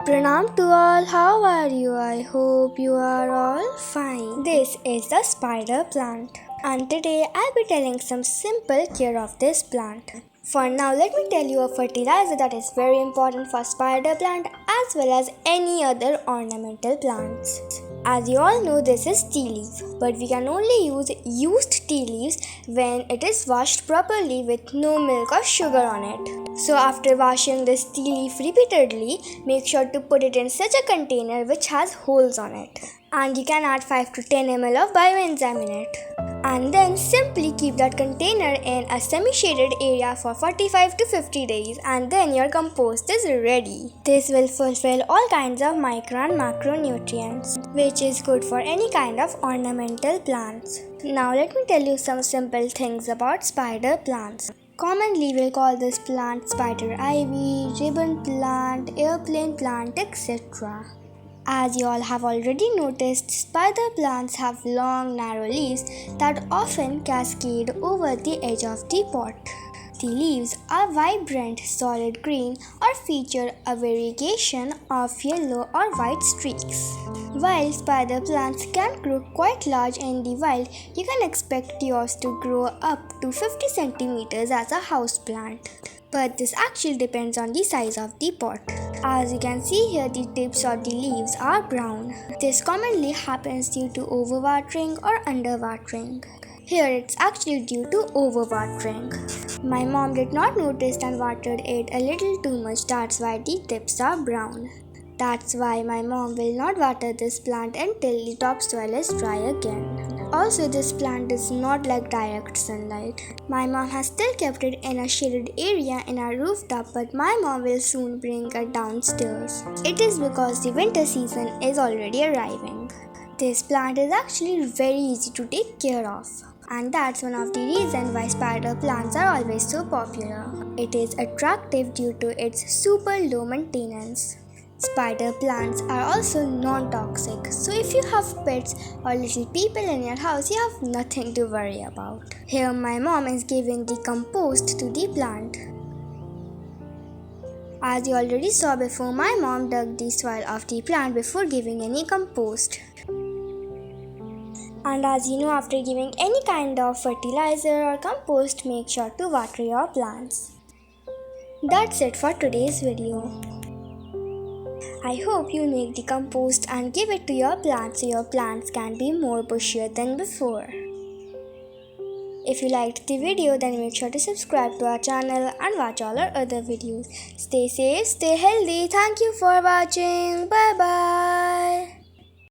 Pranam to all, how are you? I hope you are all fine. This is the spider plant, and today I'll be telling some simple care of this plant. For now, let me tell you a fertilizer that is very important for spider plant as well as any other ornamental plants. As you all know, this is tea leaf, but we can only use used tea leaves when it is washed properly with no milk or sugar on it. So after washing this tea leaf repeatedly, make sure to put it in such a container which has holes on it. And you can add 5 to 10 ml of bioenzyme in it. And then simply keep that container in a semi-shaded area for 45 to 50 days, and then your compost is ready. This will fulfill all kinds of micro and macronutrients, which is good for any kind of ornamental plants. Now let me tell you some simple things about spider plants. Commonly we'll call this plant spider ivy, ribbon plant, airplane plant, etc. As you all have already noticed, spider plants have long, narrow leaves that often cascade over the edge of the pot. The leaves are vibrant, solid green or feature a variegation of yellow or white streaks. While spider plants can grow quite large in the wild, you can expect yours to grow up to 50 centimeters as a house plant. But this actually depends on the size of the pot. As you can see here, the tips of the leaves are brown. This commonly happens due to overwatering or underwatering. Here it's actually due to overwatering. My mom did not notice and watered it a little too much, that's why the tips are brown. That's why my mom will not water this plant until the topsoil is dry again. Also, this plant does not like direct sunlight. My mom has still kept it in a shaded area in our rooftop, but my mom will soon bring it downstairs. It is because the winter season is already arriving. This plant is actually very easy to take care of. And that's one of the reasons why spider plants are always so popular. It is attractive due to its super low maintenance. Spider plants are also non-toxic, so if you have pets or little people in your house, you have nothing to worry about. Here my mom is giving the compost to the plant. As you already saw before, my mom dug the soil of the plant before giving any compost. And as you know, after giving any kind of fertilizer or compost, make sure to water your plants. That's it for today's video. I hope you make the compost and give it to your plants so your plants can be more bushier than before. If you liked the video, then make sure to subscribe to our channel and watch all our other videos. Stay safe, stay healthy. Thank you for watching. Bye bye.